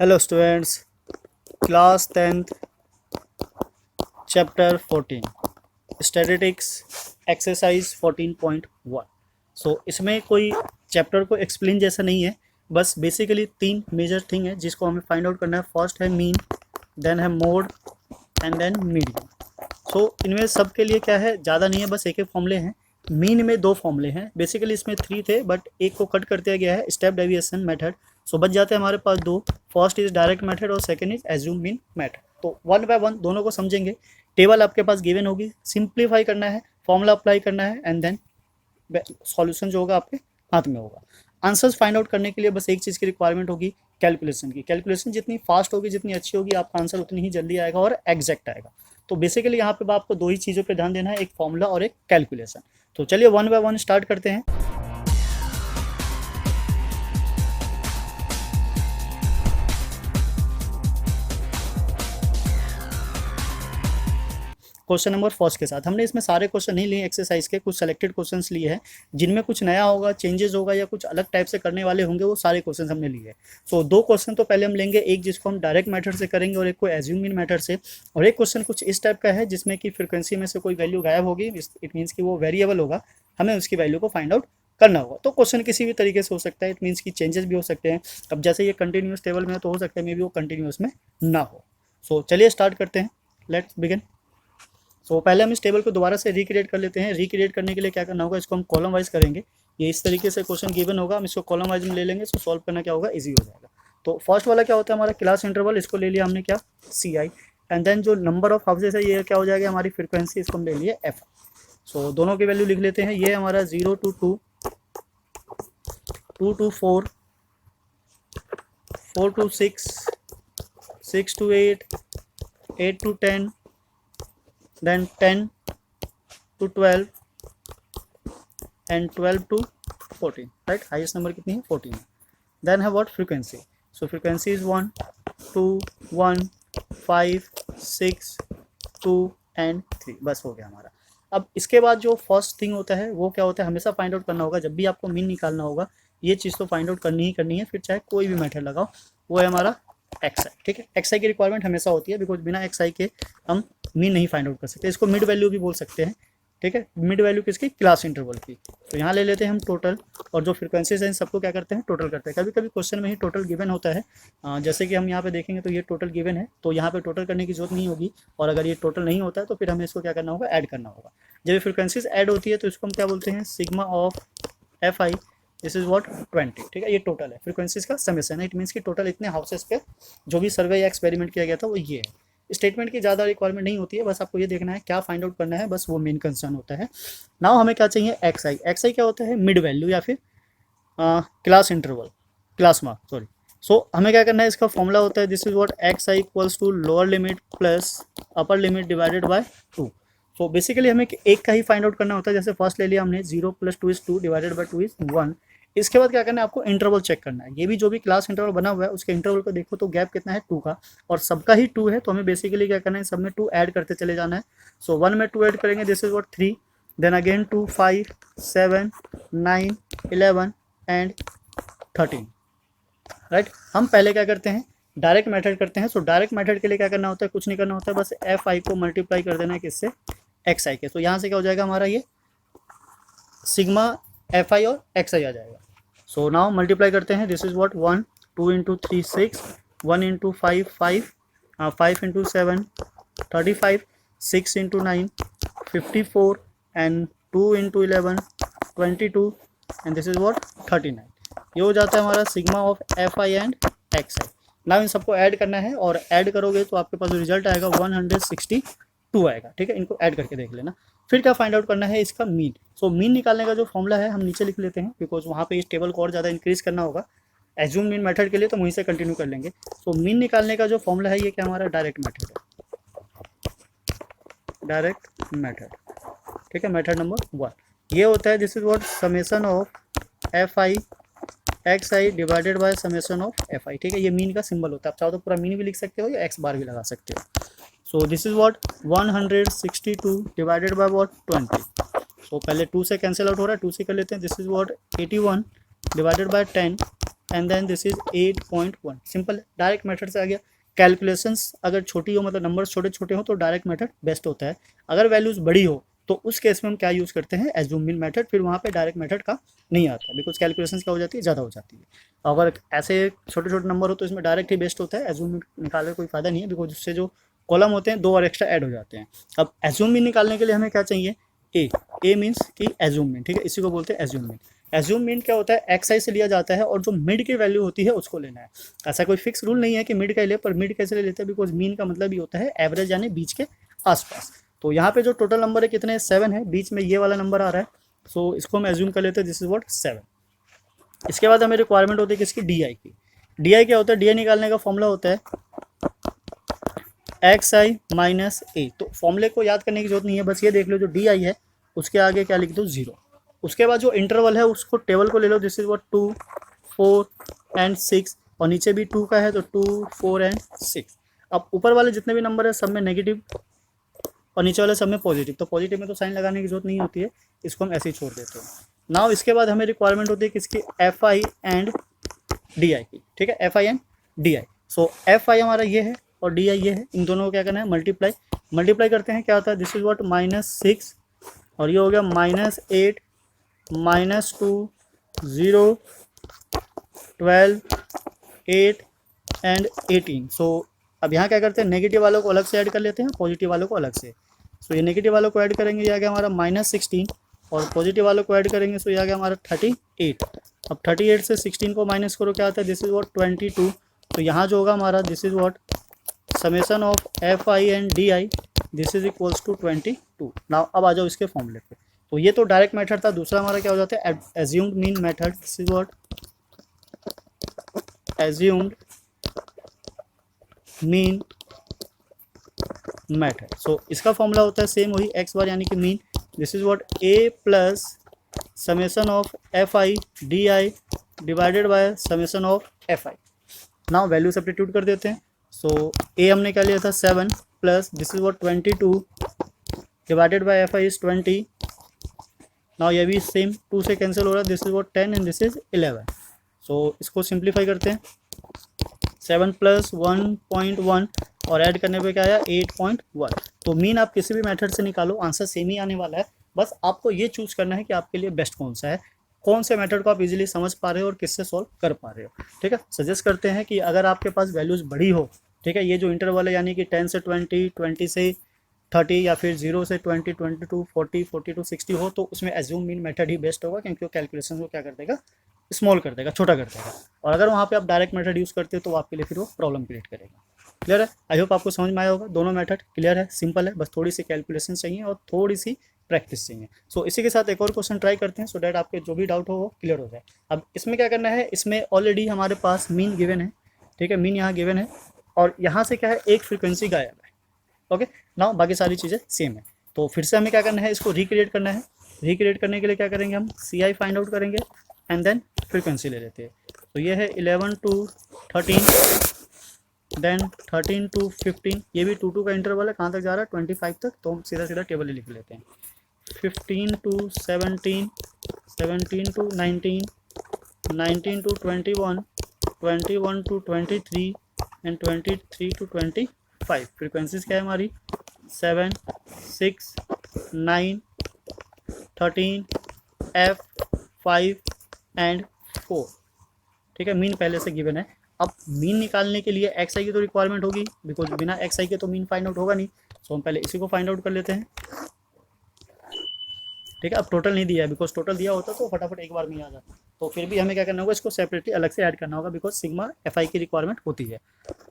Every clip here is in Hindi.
Hello students, class 10th chapter 14 statistics exercise 14.1। इसमें कोई चैप्टर को एक्सप्लेन जैसा नहीं है, बस बेसिकली तीन मेजर थिंग है जिसको हमें फाइंड आउट करना है। फर्स्ट है मीन, देन है मोड एंड देन मीडियन। इनमें सब के लिए क्या है, ज़्यादा नहीं है, बस एक एक फॉर्मूले हैं। मीन में दो फॉर्मूले हैं, बेसिकली इसमें 3 थे बट एक को कट कर दिया गया है, स्टेप डेविएशन मेथड। बच जाते हैं हमारे पास दो। फर्स्ट इज डायरेक्ट मेथड और second is assume mean method. तो वन बाय वन दोनों को समझेंगे। टेबल आपके पास गिवन होगी, सिंप्लीफाई करना है, फॉर्मूला अप्लाई करना है एंड देन सॉल्यूशन जो होगा आपके हाथ में होगा। आंसर्स फाइंड आउट करने के लिए बस एक चीज़ की रिक्वायरमेंट होगी, कैलकुलेशन की। कैलकुलेशन जितनी फास्ट होगी, जितनी अच्छी होगी, आपका आंसर उतनी ही जल्दी आएगा और एग्जैक्ट आएगा। तो बेसिकली यहाँ पे आपको दो ही चीज़ों पे ध्यान देना है, एक फॉर्मूला और एक कैलकुलेशन। तो चलिए वन बाय वन स्टार्ट करते हैं। क्वेश्चन नंबर फर्स्ट के साथ हमने इसमें सारे क्वेश्चन नहीं लिए एक्सरसाइज के, कुछ सेलेक्टेड क्वेश्चंस लिए हैं जिनमें कुछ नया होगा, चेंजेस होगा या कुछ अलग टाइप से करने वाले होंगे, वो सारे क्वेश्चंस हमने लिए हैं। दो क्वेश्चन तो पहले हम लेंगे, एक जिसको हम डायरेक्ट मेथड से करेंगे और एक को एज्यूम मीन मेथड से। और एक क्वेश्चन कुछ इस टाइप का है जिसमें कि फ्रिक्वेंसी में से कोई वैल्यू गायब होगी, इट मीन्स कि वो वेरिएबल होगा, हमें उसकी वैल्यू को फाइंड आउट करना होगा। तो क्वेश्चन किसी भी तरीके से हो सकता है, इट मीन्स कि चेंजेस भी हो सकते हैं। अब जैसे ये कंटिन्यूस टेबल में है तो हो सकता है मे बी वो कंटिन्यूस में ना हो। चलिए स्टार्ट करते हैं, लेट्स बिगिन। पहले हम इस टेबल को दोबारा से रिक्रिएट कर लेते हैं। रिक्रिएट करने के लिए क्या करना होगा, इसको हम कॉलम वाइज करेंगे। ये इस तरीके से क्वेश्चन गिवन होगा, हम इसको कॉलम वाइज में ले लेंगे, इसको सॉल्व करना क्या होगा, इजी हो जाएगा। तो फर्स्ट वाला क्या होता है हमारा क्लास इंटरवल, इसको ले लिया हमने क्या, सी आई। एंड देन जो नंबर ऑफ हाउसेस है ये क्या हो जाएगा हमारी फ्रिक्वेंसी, इसको हम ले लिए एफ। दोनों की वैल्यू लिख लेते हैं। ये हमारा 0 to 2, 2 to 4, 4 to 6, 6 to 8, 8 to 10, then 10 to 12 and 12 to 14, right? Highest number कितनी है, 14 है। देन है what, frequency. Frequency is 1 2 1 5 6 2 and 3, बस हो गया हमारा। अब इसके बाद जो फर्स्ट थिंग होता है वो क्या होता है, हमेशा फाइंड आउट करना होगा। जब भी आपको मीन निकालना होगा, ये चीज़ तो फाइंड आउट करनी ही करनी है, फिर चाहे कोई भी मेथड लगाओ। वो है हमारा एक्स आई, ठीक है। एक्स आई की रिक्वायरमेंट हमेशा होती है, बिकॉज बिना एक्स आई के हम मीन नहीं फाइंड आउट कर सकते। इसको मिड वैल्यू भी बोल सकते हैं, ठीक है। मिड वैल्यू किसकी, क्लास इंटरवल की। यहाँ ले लेते हैं हम टोटल, और जो फ्रिक्वेंसीज हैं सबको क्या करते हैं, टोटल करते हैं। कभी कभी क्वेश्चन में ही टोटल गिवन होता है, जैसे कि हम यहाँ पे देखेंगे तो ये टोटल गिवन है, तो यहाँ पे टोटल करने की जरूरत नहीं होगी। और अगर ये टोटल नहीं होता है तो फिर हमें इसको क्या करना होगा, ऐड करना होगा। जब ये फ्रिक्वेंसीज ऐड होती है तो इसको हम क्या बोलते हैं, sigma of F I, this is what 20, ठीक है। ये टोटल है, फ्रिक्वेंसीज का समेशन है, इट मीन्स कि टोटल इतने हाउसेस पे जो भी सर्वे या एक्सपेरिमेंट किया गया था वो ये है। स्टेटमेंट की ज़्यादा रिक्वायरमेंट नहीं होती है, बस आपको ये देखना है क्या फाइंड आउट करना है, बस वो मेन कंसर्न होता है। नाउ हमें क्या चाहिए, एक्स आई। एक्स आई क्या होता है, मिड वैल्यू या फिर class interval, class mark, sorry. हमें क्या करना है, इसका फॉर्मूला होता है, this is what X I equals to lower limit plus upper limit divided by 2। Basically हमें एक का ही फाइंड आउट करना होता है। जैसे फर्स्ट ले लिया हमने, 0 + 2 = 2 डिवाइडेड बाय 2 = 1। इसके बाद क्या करना है, आपको इंटरवल चेक करना है। ये भी जो भी क्लास इंटरवल बना हुआ है उसके इंटरवल को देखो तो गैप कितना है, 2 का, और सबका ही 2 है। तो हमें बेसिकली क्या करना है, सब में 2 ऐड करते चले जाना है। 1 में 2 ऐड करेंगे, this is what 3, then again 2 5 7 9 11 and 13, right. हम पहले क्या करते हैं, डायरेक्ट मेथड करते हैं। डायरेक्ट मेथड के लिए क्या करना होता है, कुछ नहीं करना होता है, बस एफ आई को मल्टीप्लाई कर देना है किससे, एक्स आई के। यहाँ से क्या हो जाएगा हमारा, ये सिग्मा एफ आई और एक्स आई आ जाएगा। नाउ मल्टीप्लाई करते हैं, this is what 1 2 × 3 6, 1 × 5 5, 5 × 7 35, 6 × 9 54 and 2 × 11 22 and this is what 39। ये हो जाता है हमारा sigma of F I and x I. Now in सबको ऐड करना है, और ऐड करोगे तो आपके पास जो रिजल्ट आएगा 162 आएगा, ठीक है। इनको ऐड करके देख लेना। फिर क्या फाइंड आउट करना है, इसका मीन। मीन निकालने का जो फॉर्मूला है हम नीचे लिख लेते हैं, बिकॉज वहाँ पे इस टेबल को और ज़्यादा इंक्रीज करना होगा एज्यूम मीन मेथड के लिए, तो वहीं से कंटिन्यू कर लेंगे। मीन निकालने का जो फॉर्मूला है ये क्या हमारा डायरेक्ट मेथड है, डायरेक्ट मेथड, ठीक है। मेथड नंबर 1 ये होता है, this is what summation of F I x I divided by summation of F आई, ठीक है। ये मीन का सिंबल होता है, आप चाहो तो पूरा मीन भी लिख सकते हो या एक्स बार भी लगा सकते हो। This is what 162 divided by what 20। पहले 2 से कैंसिल आउट हो रहा है, 2 से कर लेते हैं, this is what 81 divided by 10 and then this is 8.1। Simple, direct method से आ गया। कैलकुलेशंस अगर छोटी हो, मतलब नंबर्स छोटे छोटे हो, तो डायरेक्ट मेथड बेस्ट होता है। अगर वैल्यूज बड़ी हो तो उस केस में हम क्या यूज़ करते हैं, एज्यूम मीन मेथड। फिर वहाँ पे डायरेक्ट मेथड का नहीं आता, बिकॉज कैलकुलेशंस क्या हो जाती है, ज़्यादा हो जाती है। अगर ऐसे छोटे छोटे नंबर हो तो इसमें डायरेक्ट ही बेस्ट होता है, एज्यूम मीन निकालने कोई फायदा नहीं है, बिकॉज उससे जो कॉलम होते हैं 2 और एक्स्ट्रा ऐड हो जाते हैं। अब एज्यूम मीन निकालने के लिए हमें क्या चाहिए, ए मीन्स कि एज्यूम मीन, ठीक है, इसी को बोलते हैं एज्यूम मीन। एज्यूम मीन क्या होता है, एक्स से लिया जाता है और जो मिड की वैल्यू होती है उसको लेना है। ऐसा कोई फिक्स रूल नहीं है कि मिड का ही ले, पर मिड कैसे ले लेते हैं, बिकॉज मीन का मतलब ही होता है एवरेज, यानी बीच के आसपास। तो यहाँ पे जो टोटल नंबर है कितने, 7 है, बीच में ये वाला नंबर आ रहा है, सो इसको हम एज्यूम कर लेते हैं, दिस इज व्हाट 7। इसके बाद हमें रिक्वायरमेंट होती है किसकी, डी आई की। डी आई क्या होता है, डी आई निकालने का फॉर्मूला होता है एक्स आई माइनस ए। तो फॉर्मूले को याद करने की जरूरत नहीं है, बस ये देख लो जो डी आई है उसके आगे क्या लिख दो, 0। उसके बाद जो इंटरवल है उसको टेबल को ले लो, दिस इज व्हाट 2, 4 एंड 6, और नीचे भी 2 का है तो 2, 4 एंड 6। अब ऊपर वाले जितने भी नंबर है सब में नेगेटिव और नीचे वाले सब में पॉजिटिव, तो पॉजिटिव में तो साइन लगाने की जरूरत नहीं होती है, इसको हम ऐसे ही छोड़ देते हैं। नाउ इसके बाद हमें रिक्वायरमेंट होती है किसकी, एफ आई एंड डी आई की, ठीक है, F I and D I. So F I हमारा ये है और डी आई ये है, इन दोनों को क्या करना है, मल्टीप्लाई करते हैं, क्या होता है, दिस इज व्हाट -6 और ये हो गया -8 -2 0 12 8 एंड 18। सो अब यहाँ क्या करते हैं, नेगेटिव वालों को अलग से ऐड कर लेते हैं, पॉजिटिव वालों को अलग से। सो ये नेगेटिव वालों को ऐड करेंगे, ये आ गया हमारा -16, और पॉजिटिव वालों को ऐड करेंगे, सो ये आ गया हमारा 38। अब 38 से 16 को माइनस करो, क्या आता है, दिस इज व्हाट 22। तो यहाँ जो होगा हमारा, this is what summation of F I and D I, this is equals to 22। Now अब आ जाओ इसके फॉर्मूले पे। तो ये तो डायरेक्ट मेथड था। दूसरा हमारा क्या हो जाता है, assumed mean method, this is what assumed mean method. So इसका फॉर्मूला होता है सेम वही, एक्स बार यानी कि mean, this is what A plus summation of F I D I divided bye summation of F I. Now value substitute कर देते हैं। सो ए हमने क्या लिया था 7 plus this is what 22 divided by F I is 20। Now ये भी सेम, 2 से कैंसिल हो रहा है, this is what 10 and this is 11। सो इसको सिंप्लीफाई करते हैं, 7 प्लस 1.1 और ऐड करने पे क्या आया 8.1। तो मीन आप किसी भी मेथड से निकालो, आंसर सेम ही आने वाला है। बस आपको ये चूज करना है कि आपके लिए बेस्ट कौन सा है, कौन से मेथड को आप इजीली समझ पा रहे हो और किससे सॉल्व कर पा रहे हो, ठीक है। सजेस्ट करते हैं कि अगर आपके पास वैल्यूज बड़ी हो, ठीक है, ये जो इंटरवल है यानी कि 10 से 20, 20 से 30 या फिर 0 से 20, 22, 40, 42, 60 हो, तो उसमें एज्यूम मीन मेथड ही बेस्ट होगा, क्योंकि वो कैलकुलेशन को क्या कर देगा, स्मॉल कर देगा, छोटा कर देगा। और अगर वहाँ पे आप डायरेक्ट मेथड यूज़ करते हो तो आपके लिए फिर वो प्रॉब्लम क्रिएट करेगा। क्लियर है, आई होप आपको समझ में आया होगा। दोनों मेथड क्लियर है, सिंपल है, बस थोड़ी सी कैलकुलेशन चाहिए और थोड़ी सी प्रैक्टिस चाहिए। सो इसी के साथ एक और क्वेश्चन ट्राई करते हैं, सो डैट आपके जो भी डाउट हो वो क्लियर हो जाए। अब इसमें क्या करना है, इसमें ऑलरेडी हमारे पास मीन गिवन है, ठीक है, मीन यहाँ गिवन है और यहाँ से क्या है, एक फ्रीक्वेंसी गायब है। ओके, नाउ बाकी सारी चीज़ें सेम है। तो फिर से हमें क्या करना है, इसको रिक्रिएट करना है। रिक्रिएट करने के लिए क्या करेंगे, हम सी आई फाइंड आउट करेंगे एंड देन फ्रीक्वेंसी ले लेते हैं। तो ये है 11 to 13, देन 13 to 15, ये भी 2 का इंटरवल है, कहाँ तक जा रहा है 25 तक, तो हम सीधा सीधा टेबल ही लिख लेते हैं। 15 to 17, 17 to 19, 19 to 21, 21 to 23 and 23 to 25। Frequencies क्या है हमारी, 7, 6, 9, 13, F, 5 एंड 4, ठीक है। मीन पहले से गिवन है। अब मीन निकालने के लिए एक्स आई की तो रिक्वायरमेंट होगी, बिकॉज बिना एक्स आई के तो मीन फाइंड आउट होगा नहीं। सो हम पहले इसी को फाइंड आउट कर लेते हैं, ठीक है। अब टोटल नहीं दिया है, बिकॉज टोटल दिया होता तो फटाफट एक बार में आ जाता, तो फिर भी हमें क्या करना होगा, इसको सेपरेटली अलग से ऐड करना होगा, बिकॉज सिग्मा एफ आई की रिक्वायरमेंट होती है।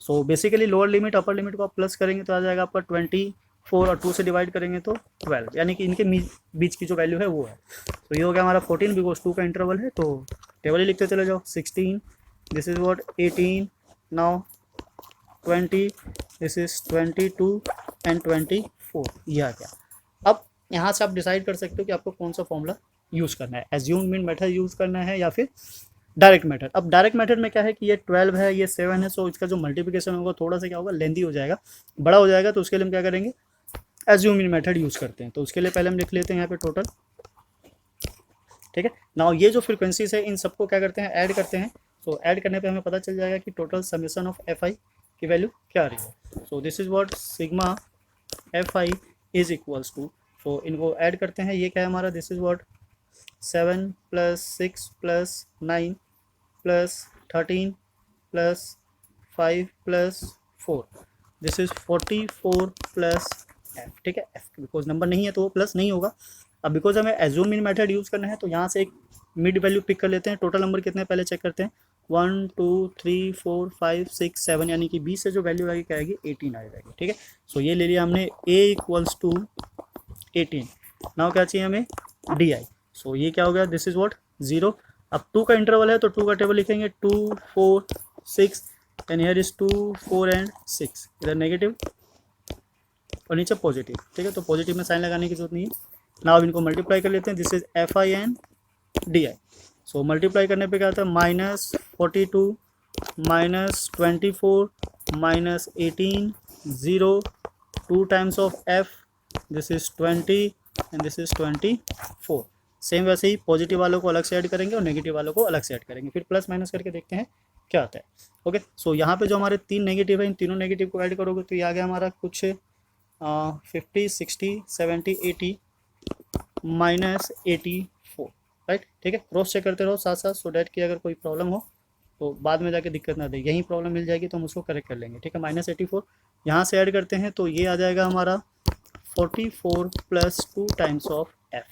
So basically lower limit upper limit को आप प्लस करेंगे तो आ जाएगा आपका 24 और 2 से डिवाइड करेंगे तो 12, यानी कि इनके बीच की जो वैल्यू है वो है। तो ये हो गया हमारा 14, बिकॉज 2 का इंटरवल है, तो टेबल ही लिखते चले जाओ। 16, this is what 18, now 20, this is 22 and 24, ये आ गया। अब यहाँ से आप डिसाइड कर सकते हो कि आपको कौन सा फॉर्मूला यूज़ करना है, एज्यूम्ड मीन मेथड यूज़ करना है या फिर डायरेक्ट मेथड। अब डायरेक्ट मेथड में क्या है कि ये 12 है, ये 7 है, सो इसका जो मल्टीप्लिकेशन होगा थोड़ा सा क्या होगा, लेंदी हो जाएगा, बड़ा हो जाएगा। तो उसके लिए हम क्या करेंगे, एज्यूम मीन मेथड यूज़ करते हैं। तो उसके लिए पहले हम लिख लेते हैं यहाँ पे टोटल, ठीक है। नाउ ये जो फ्रीक्वेंसीज है इन सबको क्या करते हैं, ऐड करते हैं। सो ऐड करने पे हमें पता चल जाएगा कि total summation of F I की वैल्यू क्या आ रही है। So this is what sigma F I is equals to, so इनको ऐड करते हैं, ये क्या है हमारा, this is what 7 + 6 + 9 + 13 + 5 + 4, this is 44 + F. ठीक है, एफ बिकॉज नंबर नहीं है तो वो प्लस नहीं होगा। अब बिकॉज हमें एज्यूम इन मेथड यूज़ करना है तो यहाँ से एक मिड वैल्यू पिक कर लेते हैं। टोटल नंबर कितने पहले चेक करते हैं, 1 2 3 4 5 6 7, यानी कि 20 से जो वैल्यू आएगी क्या आएगी, 18 आ जाएगी। ठीक है, सो ये ले लिया हमने a = 18। नाउ क्या चाहिए हमें, डी आई। सो ये क्या हो गया, दिस इज व्हाट 0। अब 2 का इंटरवल है तो 2 का टेबल लिखेंगे, 2 4 6 एंड हियर इज 2 4 एंड 6, इधर नेगेटिव और नीचे पॉजिटिव। ठीक है, तो पॉजिटिव में साइन लगाने की जरूरत नहीं है। नाउ इनको मल्टीप्लाई कर लेते हैं, this is F I and D I. So multiply करने पे क्या आता है, -42 -24 -18 0, 2 times of F, this is 20 and this is 24। Same वैसे ही पॉजिटिव वालों को अलग से ऐड करेंगे और नेगेटिव वालों को अलग से ऐड करेंगे, फिर प्लस माइनस करके देखते हैं क्या आता है। ओके, सो यहाँ पे जो हमारे 3 नेगेटिव है, इन तीनों नेगेटिव को ऐड करोगे तो ये आ गया हमारा कुछ 50 60 70 80 -84, राइट। ठीक है, क्रॉस चेक करते रहो साथ साथ, सो डैट कि अगर कोई प्रॉब्लम हो तो बाद में जाके दिक्कत ना दे, यही प्रॉब्लम मिल जाएगी तो हम उसको करेक्ट कर लेंगे। ठीक है, -84 यहाँ से ऐड करते हैं तो ये आ जाएगा हमारा 44 + 2 टाइम्स ऑफ एफ।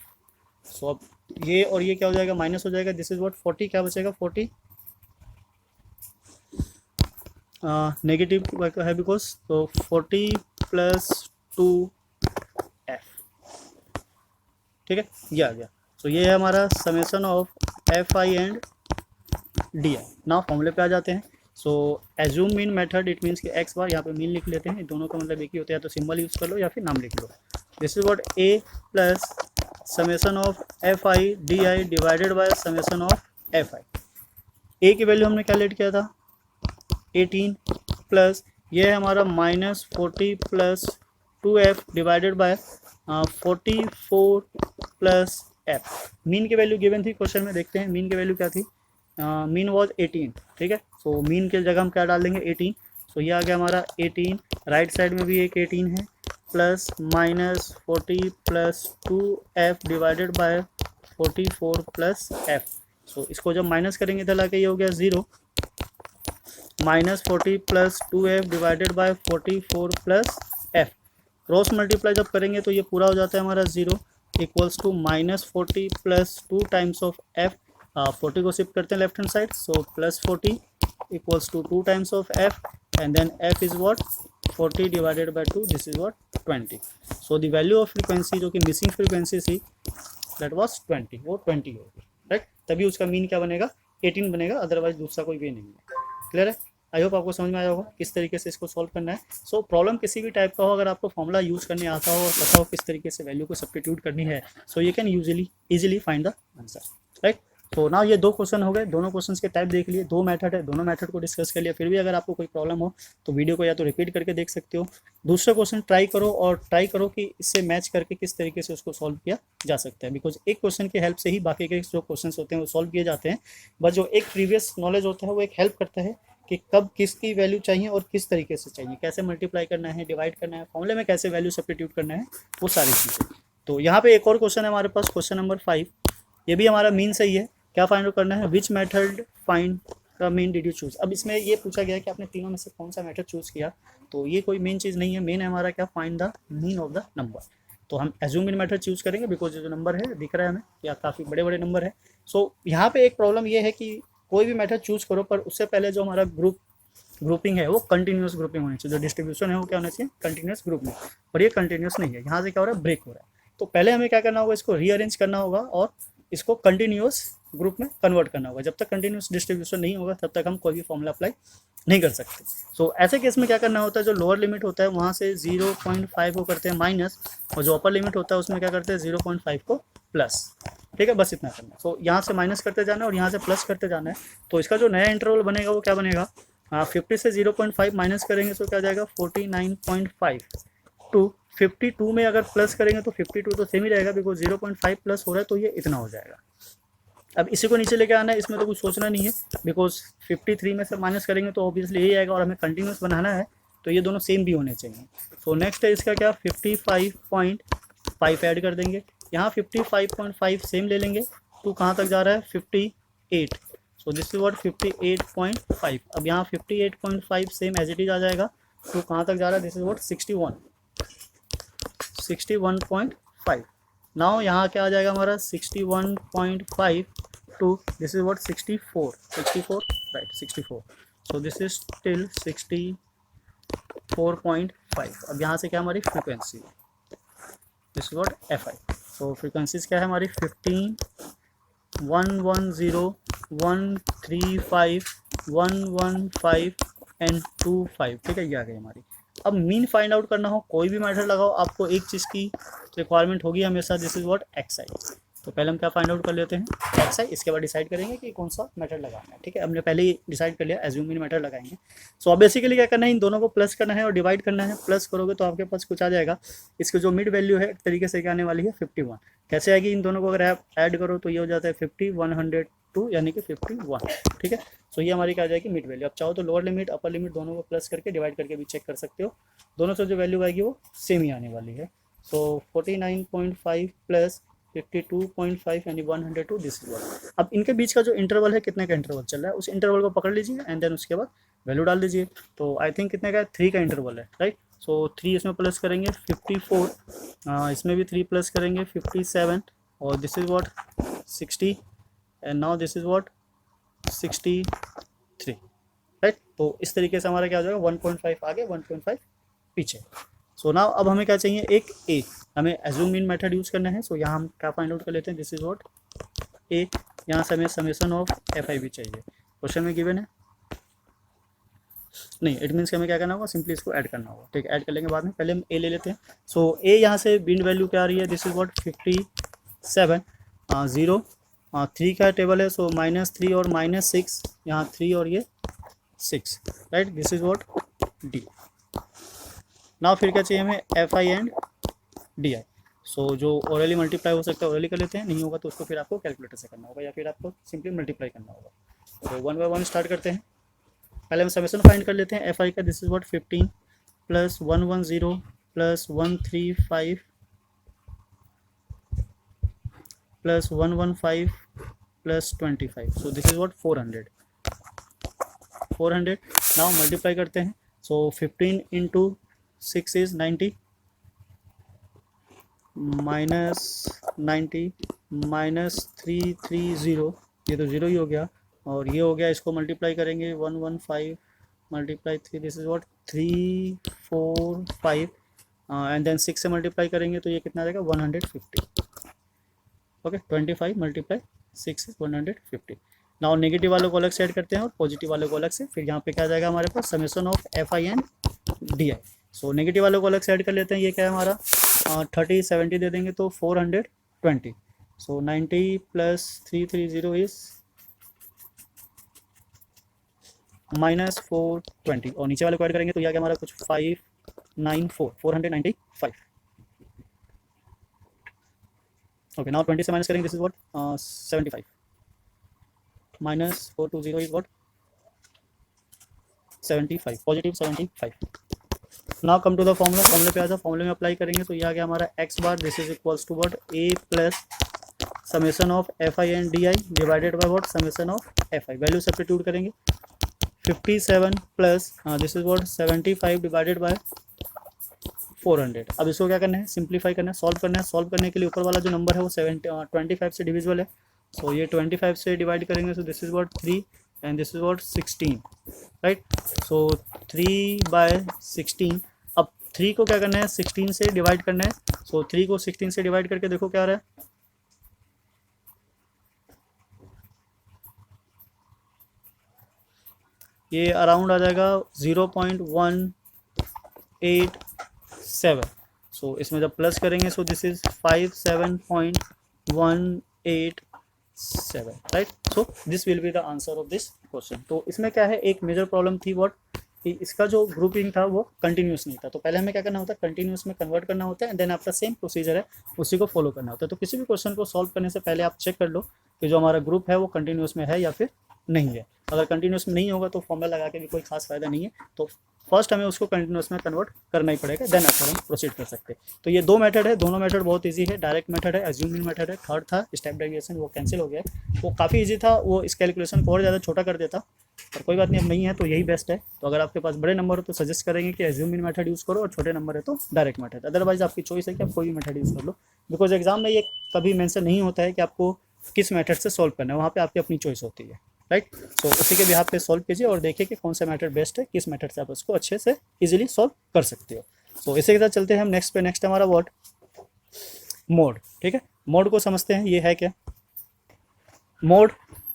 सो अब ये और ये क्या हो जाएगा, माइनस हो जाएगा, दिस इज व्हाट 40, क्या बचेगा 40 नेगेटिव है बिकॉज, तो 40 + 2 एफ। ठीक है, ये आ गया। सो ये है हमारा summation of F I and D I. Now फॉर्मूले पे आ जाते हैं। So assume mean method, it means कि एक्स बार, यहाँ पे मीन लिख लेते हैं, दोनों का मतलब एक ही होता है, या तो सिंबल यूज़ कर लो या फिर नाम लिख लो। This is what A plus summation of F I D I divided by summation of F I. A की वैल्यू हमने क्या लेट किया था 18 प्लस ये है हमारा -40 + 2f divided by 44 + f। Mean की वैल्यू गिवन थी क्वेश्चन में, देखते हैं मीन की वैल्यू क्या थी, मीन वॉज 18। ठीक है, सो मीन के जगह हम क्या डाल देंगे 18। सो ये आ गया हमारा 18, राइट साइड में भी एक 18 है, plus -40 + 2f divided by 44 + f। सो इसको जब माइनस करेंगे इधर लाके ये हो गया 0, -40 + 2f divided by 44 + f। Cross multiply जब करेंगे तो ये पूरा हो जाता है हमारा 0 equals to -40 + 2 times of f। 40 को शिफ्ट करते हैं left hand side, so +40 equals to 2 times of f and then f is what 40 divided by 2, this is what 20। So the value of frequency जो कि मिसिंग फ्रीक्वेंसी थी दैट वाज 20, वो 20 होगी, राइट। तभी उसका मीन क्या बनेगा 18 बनेगा, अदरवाइज दूसरा कोई वे नहीं है। क्लियर है, आई होप आपको समझ में आया होगा किस तरीके से इसको सॉल्व करना है। सो प्रॉब्लम किसी भी टाइप का हो, अगर आपको फॉर्मूला यूज़ करने आता हो और पता हो किस तरीके से वैल्यू को सब्स्टिट्यूट करनी है, so you can easily find the answer, right. तो ना ये 2 क्वेश्चन हो गए, दोनों क्वेश्चंस के टाइप देख लिए, 2 मेथड है, दोनों मेथड को डिस्कस कर लिया। फिर भी अगर आपको कोई प्रॉब्लम हो तो वीडियो को या तो रिपीट करके देख सकते हो, दूसरा क्वेश्चन ट्राई करो और ट्राई करो कि इससे मैच करके किस तरीके से उसको सॉल्व किया जा सकता है, बिकॉज एक क्वेश्चन की हेल्प से ही बाकी के जो क्वेश्चन होते हैं वो सॉल्व किए जाते हैं। बट जो एक प्रीवियस नॉलेज होता है वो एक हेल्प करता है कि कब किसकी वैल्यू चाहिए और किस तरीके से चाहिए, कैसे मल्टीप्लाई करना है, डिवाइड करना है, फॉर्मूले में कैसे वैल्यू सब्स्टिट्यूट करना है, वो सारी चीज़ें। तो यहाँ पे एक और क्वेश्चन है हमारे पास, क्वेश्चन नंबर 5। ये भी हमारा मीन सही है, क्या फाइंड आउट करना है, which method find the mean did you choose. अब इसमें ये पूछा गया कि आपने तीनों में से कौन सा मेथड चूज़ किया, तो ये कोई मेन चीज़ नहीं है, मेन है हमारा क्या, find the mean of the number. तो हम एज्यूम इन मेथड चूज़ करेंगे बिकॉज जो नंबर है दिख रहा है हमें, या काफ़ी बड़े बड़े नंबर है। सो यहाँ पे एक प्रॉब्लम ये है कि कोई भी मेथड चूज़ करो पर उससे पहले जो हमारा ग्रुपिंग है वो कंटिन्यूस ग्रुपिंग होनी चाहिए, जो डिस्ट्रीब्यूशन है वो क्या होना चाहिए, कंटिन्यूस ग्रुपिंग। और ये कंटिन्यूस नहीं है, यहाँ से क्या हो रहा है, ब्रेक हो रहा है। तो पहले हमें क्या करना होगा, इसको रीअरेंज करना होगा और इसको कंटिन्यूस ग्रुप में कन्वर्ट करना होगा। जब तक कंटिन्यूस डिस्ट्रीब्यूशन नहीं होगा तब तक हम कोई भी फॉर्मूला अप्लाई नहीं कर सकते। सो ऐसे केस में क्या करना होता है, जो लोअर लिमिट होता है वहाँ से 0.5 को करते हैं माइनस, और जो अपर लिमिट होता है उसमें क्या करते हैं 0.5 को प्लस। ठीक है, बस इतना करना है। सो यहाँ से माइनस करते जाना है और यहाँ से प्लस करते जाना है। तो इसका जो नया इंटरवल बनेगा वो क्या बनेगा, 50 से 0.5 माइनस करेंगे तो क्या जाएगा 49.5 टू 52 में अगर प्लस करेंगे तो 52 तो सेम ही रहेगा बिकॉज 0.5 प्लस हो रहा है तो ये इतना हो जाएगा। अब इसी को नीचे लेके आना है, इसमें तो कुछ सोचना नहीं है, बिकॉज 53 में से माइनस करेंगे तो ऑब्वियसली यही आएगा, और हमें कंटिन्यूस बनाना है तो ये दोनों सेम भी होने चाहिए। सो नेक्स्ट है इसका क्या, 55.5 ऐड कर देंगे, यहाँ 55.5 सेम ले लेंगे, तो कहाँ तक जा रहा है 58, सो दिस इज व्हाट 58.5। अब यहाँ 58.5 सेम एज इट इज आ जाएगा, तो कहाँ तक जा रहा है, दिस इज व्हाट 61.5। नाउ यहाँ क्या आ जाएगा हमारा 61.5 to this is what 64 right 64, so this is till 64.5। अब यहाँ से क्या हमारी frequency, this is what F I. So frequencies क्या है हमारी 15, 110, 135, 115 एंड 25, ठीक है, ये आ गई हमारी। अब मीन फाइंड आउट करना हो, कोई भी मेथड लगाओ, आपको एक चीज़ की रिक्वायरमेंट होगी हमेशा, दिस इज व्हाट एक्स आई। तो पहले हम क्या फाइंड आउट कर लेते हैं एक्स आई, इसके बाद डिसाइड करेंगे कि कौन सा मेथड लगाना है, ठीक है। हमने पहले ही डिसाइड कर लिया एज्यूम मीन मेथड लगाएंगे। सो अब बेसिकली क्या करना है, इन दोनों को प्लस करना है और डिवाइड करना है। प्लस करोगे तो आपके पास कुछ आ जाएगा, इसकी जो मिड वैल्यू है एक तरीके से क्या आने वाली है 51। कैसे आएगी, इन दोनों को अगर आप ऐड करो तो ये हो जाता है 50, 102 यानी कि 51, ठीक है। सो ये हमारी क्या आ जाएगी मिड वैल्यू। अब चाहो तो लोअर लिमिट अपर लिमिट दोनों को प्लस करके डिवाइड करके भी चेक कर सकते हो, दोनों से जो वैल्यू आएगी वो सेम ही आने वाली है। सो 49.5 प्लस 52.5 यानी 102, दिस इज व्हाट। अब इनके बीच का जो इंटरवल है, कितने का इंटरवल चल रहा है, उस इंटरवल को पकड़ लीजिए एंड देन उसके बाद वैल्यू डाल दीजिए। तो आई थिंक कितने का है, 3 का इंटरवल है, राइट। सो 3 इसमें प्लस करेंगे 54, इसमें भी 3 प्लस करेंगे 57, और this is what 60 and now this is what 63, right. तो इस तरीके से हमारा क्या हो जाएगा 1.5 आगे 1.5 पीछे। सो नाउ अब हमें क्या चाहिए, एक ए, हमें एज्यूम मीन मेथड यूज़ करना है। सो यहाँ हम क्या फाइंड आउट कर लेते हैं, दिस इज व्हाट ए, यहाँ से हमें समेशन ऑफ एफ आई भी चाहिए, क्वेश्चन में गिवन है नहीं, इट मीन्स कि हमें क्या करना होगा, सिंपली इसको ऐड करना होगा, ठीक है। ऐड कर लेंगे बाद में, पहले हम ए ले लेते हैं। सो ए यहाँ से बिन वैल्यू क्या आ रही है, दिस इज व्हाट 57, 0 3 का टेबल है, सो -3 और -6, यहाँ 3 और ये 6, right, this is what D. Now फिर क्या चाहिए हमें, F I and D I. So जो ओरली मल्टीप्लाई हो सकता है ओरली कर लेते हैं, नहीं होगा तो उसको फिर आपको कैलकुलेटर से करना होगा या फिर आपको सिंपली मल्टीप्लाई करना होगा। तो 1 बाय 1 स्टार्ट करते हैं। पहले हम समेशन फाइंड कर लेते हैं एफ आई का, this is what 15 plus 110 plus 135 plus 115 plus 25, so this is what 400। Now multiply करते हैं। सो 15 इंटू 6 इज 90 माइनस 90 माइनस 330, ये तो ज़ीरो ही हो गया, और ये हो गया, इसको मल्टीप्लाई करेंगे 115 multiply 3, this is what 345 and then 6 से मल्टीप्लाई करेंगे तो ये कितना आ जाएगा 150, okay 25 multiply 6 is 150। Now negative वालों को अलग से ऐड करते हैं और पॉजिटिव वालों को अलग से, फिर यहाँ पे क्या आ जाएगा हमारे पास summation of F I and D I. So negative वालों को अलग से ऐड कर लेते हैं, ये क्या है हमारा 30 70 दे देंगे तो 420, सो 90 प्लस 330 इज -420, और नीचे वाले को ऐड करेंगे तो यह क्या हमारा कुछ 495, ओके। नाउ 20 से माइनस करेंगे, this is what 75 minus 420 is what 75, positive 75। Now come to the formula, फॉर्मूले पे आ जाओ, फॉर्मूले में अप्लाई करेंगे तो यह आ गया हमारा X bar, this is equals to what A plus summation of F I and D I divided by what summation of F I. Value substitute करेंगे 57 plus this is what 75 divided by 400। अब इसको क्या करना है, सिंप्लीफाई करना है, सॉल्व करना है। सॉल्व करने के लिए ऊपर वाला जो नंबर है वो 25 से डिविजिबल है, सो ये 25 से डिवाइड करेंगे, so this is what 3 and this is what 16, right. So 3/16। अब 3 को क्या करना है 16 से डिवाइड करना है, सो 3 को 16 से डिवाइड करके देखो क्या आ रहा है, ये अराउंड आ जाएगा 0.187। सो इसमें जब प्लस करेंगे so this is 57.187, right. So this will be the answer of this question. तो इसमें क्या है, एक मेजर प्रॉब्लम थी व्हाट कि इसका जो ग्रुपिंग था वो कंटिन्यूस नहीं था, तो पहले हमें क्या करना होता है कंटिन्यूस में कन्वर्ट करना होता है एंड देन आपका सेम प्रोसीजर है उसी को फॉलो करना होता है। तो किसी भी क्वेश्चन को सॉल्व करने से पहले आप चेक कर लो कि जो हमारा ग्रुप है वो कंटिन्यूस में है या फिर नहीं है। अगर कंटिन्यूस में नहीं होगा तो फॉर्मूला लगा के भी कोई खास फायदा नहीं है, तो फर्स्ट हमें उसको कंटिन्यूस में कन्वर्ट करना ही पड़ेगा, देन आफ्टर हम प्रोसीड कर सकते हैं। तो ये दो मेथड है, दोनों मेथड बहुत ईजी है। डायरेक्ट मेथड है, अज्यूमिंग मेथड है, थर्ड था स्टेप डेविएशन, वो कैंसिल हो गया है। वो काफ़ी ईजी था, वो इस कैलकुलेशन को और ज़्यादा छोटा कर देता, पर कोई बात नहीं, अब नहीं है तो यही बेस्ट है। तो अगर आपके पास बड़े नंबर हो तो सजेस्ट करेंगे कि अज्यूमिंग मेथड यूज़ करो, और छोटे नंबर है तो डायरेक्ट मेथड। अदरवाइज आपकी चॉइस है कि आप कोई भी मेथड यूज़ कर लो, बिकॉज एग्जाम में ये कभी मेंशन नहीं होता है कि आपको किस मेथड से सॉल्व करना है, वहाँ पे आपकी अपनी चॉइस होती है, राइट। सो उसी के बिहाफ पे सॉल्व कीजिए और देखिए कि कौन सा मेथड बेस्ट है, किस मेथड से आप उसको अच्छे से इजीली सॉल्व कर सकते हो। सो इसी के साथ चलते हैं हम नेक्स्ट पे। नेक्स्ट हमारा वर्ड मोड, ठीक है। मोड को समझते हैं, ये है क्या, mode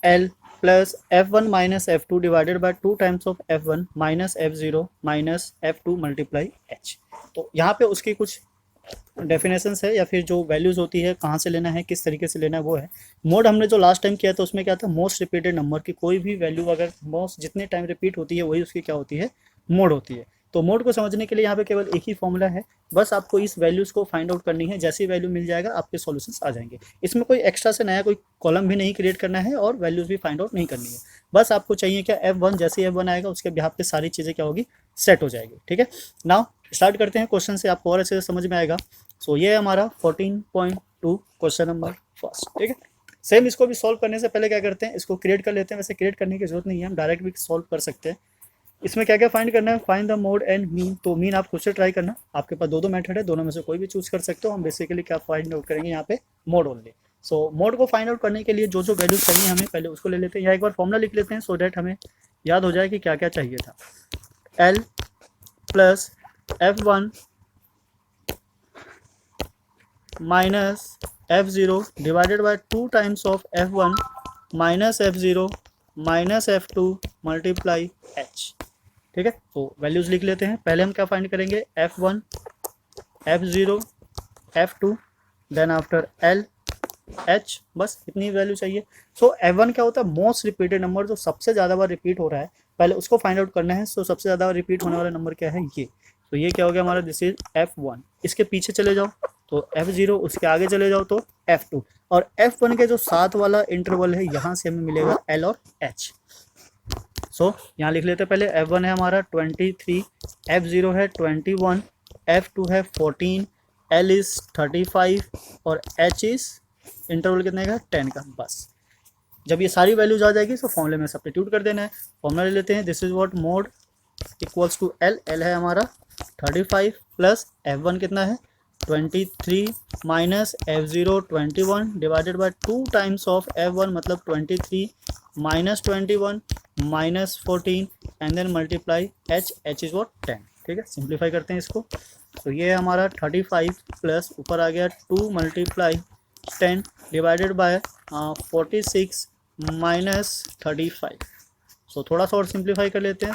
L plus F1 minus F2 divided by 2 times of F1 minus F0 minus F2 multiply H। तो यहाँ पे उसकी कुछ डेफिनेशंस है या फिर जो वैल्यूज होती है, कहाँ से लेना है, किस तरीके से लेना है, वो है। मोड हमने जो लास्ट टाइम किया था उसमें क्या था, मोस्ट रिपीटेड नंबर की कोई भी वैल्यू अगर मोस्ट जितने टाइम रिपीट होती है वही उसकी क्या होती है, मोड होती है। तो मोड को समझने के लिए यहाँ पे केवल एक ही फॉर्मूला है, बस आपको इस वैल्यूज़ को फाइंड आउट करनी है। जैसी वैल्यू मिल जाएगा आपके सॉल्यूशंस आ जाएंगे। इसमें कोई एक्स्ट्रा से नया कोई कॉलम भी नहीं क्रिएट करना है और वैल्यूज़ भी फाइंड आउट नहीं करनी है। बस आपको चाहिए क्या, F1, जैसे F1 आएगा उसके बिहाफ पे सारी चीज़ें क्या होगी, सेट हो जाएगी, ठीक है। नाउ स्टार्ट करते हैं क्वेश्चन से, आपको और अच्छे से समझ में आएगा। सो ये है हमारा 14.2 क्वेश्चन नंबर फर्स्ट, ठीक है। सेम इसको भी सॉल्व करने से पहले क्या करते हैं, इसको क्रिएट कर लेते हैं। वैसे क्रिएट करने की जरूरत नहीं है, हम डायरेक्ट भी सॉल्व कर सकते हैं। इसमें क्या क्या फाइंड करना है, find the mode and mean. तो मीन आप खुद से ट्राई करना, आपके पास दो मेथड है, दोनों में से कोई भी चूज कर सकते हो। हम बेसिकली क्या फाइंड आउट करेंगे यहाँ पे, मोड ओनली। सो मोड को फाइंड आउट करने के लिए जो जो वैल्यू चाहिए हमें पहले उसको ले लेते हैं, या एक बार फॉर्मूला लिख लेते हैं सो डैट हमें याद हो जाए कि क्या क्या चाहिए था। L plus F1 minus F0 divided by 2 times of F1 minus F0 minus F2 multiply H, ठीक है। तो वैल्यूज लिख लेते हैं। पहले हम क्या फाइंड करेंगे, F1 F0 F2 then after L H, बस इतनी वैल्यू चाहिए। सो F1 क्या होता है, मोस्ट रिपीटेड नंबर, जो सबसे ज़्यादा बार रिपीट हो रहा है, पहले उसको फाइंड आउट करना है। सो सबसे ज़्यादा रिपीट होने वाला नंबर क्या है, ये। तो ये क्या हो गया हमारा, दिस इज F1। इसके पीछे चले जाओ तो F0, उसके आगे चले जाओ तो F2, और F1 के जो साथ वाला इंटरवल है यहाँ से हमें मिलेगा L और H। सो यहाँ लिख लेते हैं पहले, F1 है हमारा 23, F0 है 21, F2 है 14, L इज 35 और H इज इंटरवल कितने का, 10 का। बस जब ये सारी वैल्यूज आ जाएगी तो फॉर्मूले में सब्स्टिट्यूट कर देना है। फॉर्मूला ले लेते हैं, this is what mode equals to L। L है हमारा 35 प्लस F1 कितना है 23 minus F0 21 divided by 2 times of F1 मतलब 23 minus 21 minus 14 and then multiply H। H is what 10, ठीक है। सिंप्लीफाई करते हैं इसको, तो ये हमारा 35 प्लस ऊपर आ गया 2 मल्टीप्लाई 10 डिवाइडेड बाय 46 माइनस 35। सो थोड़ा सा और सिंप्लीफाई कर लेते हैं।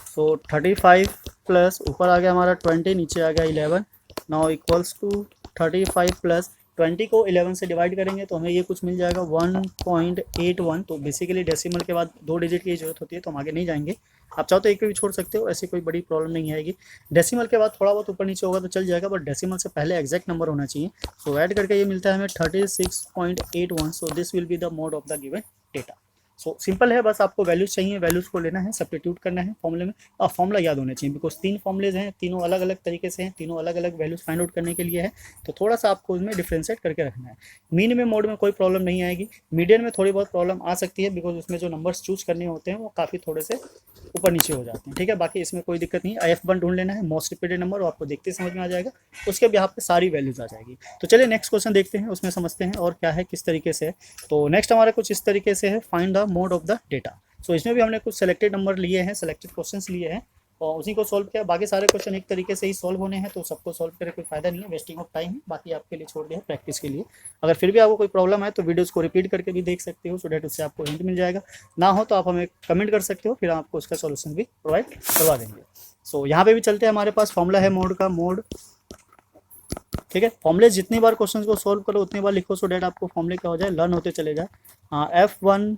सो 35 प्लस ऊपर आ गया हमारा 20, नीचे आ गया 11, नाउ इक्वल्स टू 35 प्लस 20 को 11 से डिवाइड करेंगे तो हमें ये कुछ मिल जाएगा 1.81। तो बेसिकली डेसिमल के बाद 2 डिजिट की जरूरत होती है, तो हम आगे नहीं जाएंगे। आप चाहो तो एक पे भी छोड़ सकते हो, ऐसी कोई बड़ी प्रॉब्लम नहीं आएगी। डेसिमल के बाद थोड़ा बहुत ऊपर नीचे होगा तो चल जाएगा, बट डेसिमल से पहले एग्जैक्ट नंबर होना चाहिए। सो ऐड करके ये मिलता है हमें 36.81। So this will be the mode of the given data. So simple है, बस आपको वैल्यूज चाहिए, वैल्यूज को लेना है, सब्स्टिट्यूट करना है फॉर्मूले में। और फॉर्मूला याद होना चाहिए, बिकॉज 3 फॉर्मूलेज हैं, तीनों अलग अलग तरीके से हैं, तीनों अलग अलग वैल्यूज फाइंड आउट करने के लिए है। तो थोड़ा सा आपको उसमें डिफ्रेंशिएट करके रखना है। मीन में मोड में कोई प्रॉब्लम नहीं आएगी, मीडियन में थोड़ी बहुत प्रॉब्लम आ सकती है, बिकॉज उसमें जो नंबर्स चूज करने होते हैं वो काफ़ी थोड़े से ऊपर नीचे हो जाते हैं, ठीक है। बाकी इसमें कोई दिक्कत नहीं है। F1 ढूंढ लेना है, मोस्ट रिपीटेड नंबर, वो आपको देखते समझ में आ जाएगा, उसके भी यहाँ पे सारी वैल्यूज आ जाएगी। तो चलिए नेक्स्ट क्वेश्चन देखते हैं, उसमें समझते हैं और क्या है, किस तरीके से है। तो नेक्स्ट हमारा कुछ इस तरीके से है, find the mode of the data. So इसमें भी हमने कुछ सेलेक्टेड नंबर लिए हैं, सेलेक्टेड क्वेश्चंस लिए हैं और उसी को सॉल्व किया। बाकी सारे क्वेश्चन एक तरीके से ही सॉल्व होने हैं, तो सबको सॉल्व करके कोई फायदा नहीं है, वेस्टिंग ऑफ टाइम है। बाकी आपके लिए छोड़ दिया है प्रैक्टिस के लिए। अगर फिर भी आपको कोई प्रॉब्लम है तो वीडियोस को रिपीट करके भी देख सकते हो, सो डैट उससे आपको हिंट मिल जाएगा। ना हो तो आप हमें कमेंट कर सकते हो, फिर आपको उसका सॉल्यूशन भी प्रोवाइड करवा देंगे। सो यहाँ पे भी चलते हैं, हमारे पास फॉर्मूला है मोड का, मोड, ठीक है। फॉर्मूले जितनी बार क्वेश्चन को सॉल्व करो उतनी बार लिखो, सो डैट आपको फॉर्मूले क्या हो जाए, लर्न होते चले जाए। F1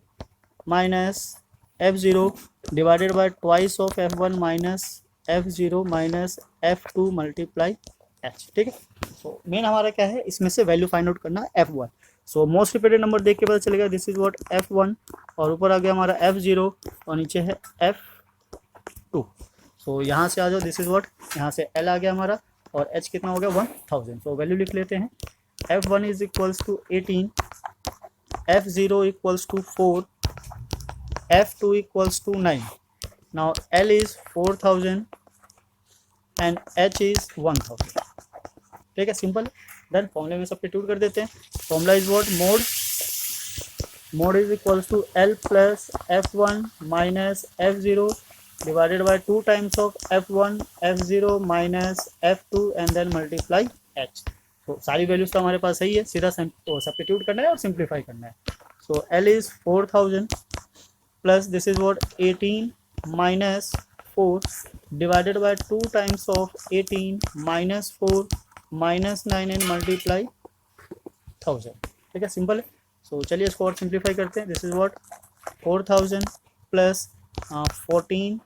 minus F0 divided bye twice of F1 minus F0 minus F2 multiply H, ठीक है। सो मेन हमारा क्या है, इसमें से वैल्यू फाइंड आउट करना F1। So most repeated number देख के पता चलेगा दिस इज व्हाट F1, और ऊपर आ गया हमारा F0 और नीचे है F2। सो यहाँ से आ जाओ, दिस इज व्हाट, यहाँ से L आ गया हमारा और H कितना हो गया 1000। सो वैल्यू लिख लेते हैं, F1 is equals to 18, F0 equals to 4, F2 equals to 9। Now L is 4000 and H is 1000। ठीक है, सिंपल। देन फॉर्मूले में सब्स्टिट्यूट कर देते हैं। Formula is what, mode is equals to L plus F1 minus F0 divided by 2 times of F1 F0 minus F2 and then multiply H। तो सारी वैल्यूज तो हमारे पास सही है, सीधा सब्स्टिट्यूट करना है और सिंप्लीफाई करना है। सो L is 4000 plus this is what 18 minus 4 divided by 2 times of 18 minus 4 minus 9 and multiply 1000। ठीक है, सिंपल है। सो चलिए इसको और सिंप्लीफाई करते हैं। This is what 4000 plus 14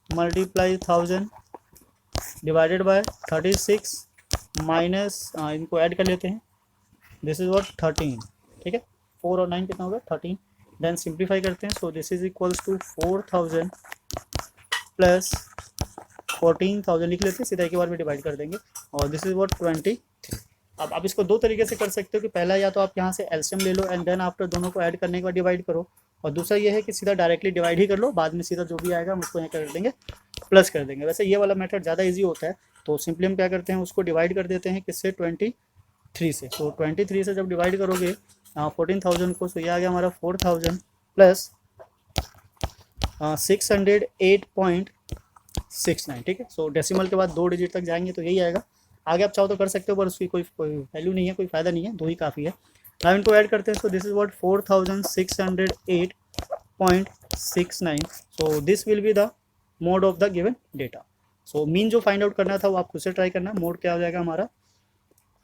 multiply 1000 divided by 36 minus इनको ऐड कर लेते हैं, दिस इज व्हाट 13। ठीक है, 4 और 9 कितना होगा 13। देन सिंप्लीफाई करते हैं। So this is equals to 4000 plus 14000 लिख लेते हैं, सीधा एक ही बार में डिवाइड कर देंगे, और दिस इज व्हाट 23। अब आप इसको दो तरीके से कर सकते हो कि पहला या तो आप यहाँ से एलसीएम ले लो एंड देन आफ्टर दोनों को ऐड करने के बाद डिवाइड करो, और दूसरा ये है कि सीधा डायरेक्टली डिवाइड ही कर लो, बाद में सीधा जो भी आएगा हम उसको यहाँ कर देंगे प्लस कर देंगे। वैसे ये वाला मेथड ज़्यादा ईजी होता है, तो सिंपली हम क्या करते हैं उसको डिवाइड कर देते हैं किससे 23 से। तो 23 से जब डिवाइड करोगे 14,000 को, तो ये आ गया हमारा 4000 प्लस 608.69। ठीक है, सो डेसिमल के बाद 2 डिजिट तक जाएंगे तो यही आएगा। आगे आप चाहो तो कर सकते हो, पर उसकी कोई वैल्यू नहीं है, कोई फ़ायदा नहीं है, 2 ही काफ़ी है। नाउ इनको ऐड करते हैं। So this is what 4608.69। So this will be the mode of the given data. So mean जो फाइंड आउट करना था वो आप खुद से ट्राई करना। मोड क्या हो जाएगा हमारा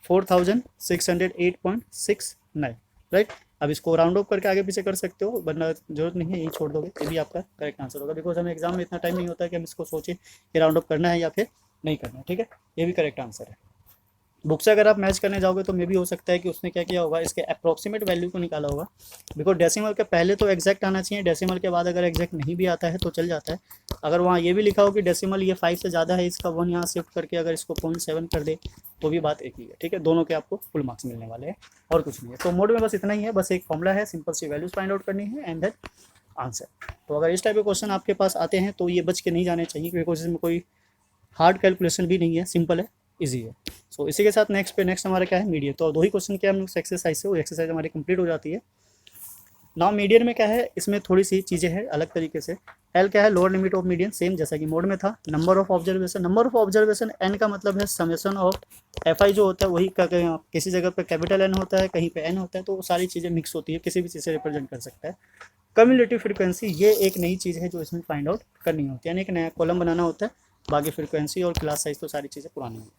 4608.69, राइट। अब इसको राउंड ऑफ करके आगे पीछे कर सकते हो, वरना जरूरत नहीं है, यही छोड़ दोगे, ये भी आपका करेक्ट आंसर होगा। बिकॉज हमें एग्जाम में इतना टाइम नहीं होता है कि हम इसको सोचें कि राउंड ऑफ करना है या फिर नहीं करना है। ठीक है, ये भी करेक्ट आंसर है। बुक से अगर आप मैच करने जाओगे तो मे भी हो सकता है कि उसने क्या किया होगा, इसके अप्रॉक्सीमेट वैल्यू को निकाला होगा। बिकॉज डेसिमल के पहले तो एग्जैक्ट आना चाहिए, डेसिमल के बाद अगर एग्जैक्ट नहीं भी आता है तो चल जाता है। अगर वहाँ ये भी लिखा हो कि डेसिमल ये 5 से ज़्यादा है, इसका 1 यहाँ शिफ्ट करके अगर इसको 0.7 कर दे तो भी बात एक ही है। ठीक है, दोनों के आपको फुल मार्क्स मिलने वाले हैं और कुछ नहीं है। तो मोड में बस इतना ही है, बस एक फॉर्मूला है, सिंपल सी वैल्यूज फाइंड आउट करनी है एंड देन आंसर। तो अगर इस टाइप के क्वेश्चन आपके पास आते हैं तो ये बच के नहीं जाने चाहिए, बिकॉज इसमें कोई हार्ड कैलकुलेशन भी नहीं है, सिंपल है, इजी है। सो इसी के साथ नेक्स्ट हमारा क्या है, मीडियन। तो 2 ही क्वेश्चन किया हम लोग एक्सरसाइज से, वो एक्सरसाइज हमारी कंप्लीट हो जाती है। नाउ मीडियन में क्या है, इसमें थोड़ी सी चीज़ें हैं अलग तरीके से। एल क्या है, lower limit of median, same जैसा कि मोड में था। नंबर ऑफ ऑब्जर्वेशन एन का मतलब है समेशन ऑफ एफ आई जो होता है वही किसी जगह पे कैपिटल एन होता है, कहीं पे एन होता है, तो सारी चीज़ें मिक्स होती है, किसी भी चीज़ से रिप्रेजेंट कर सकता है। कम्युलेटिव फ्रीक्वेंसी, ये एक नई चीज़ है जो इसमें फाइंड आउट करनी होती है, यानी एक नया कॉलम बनाना होता है, बाकी फ्रीक्वेंसी और क्लास साइज तो सारी चीज़ें पुरानी हैं।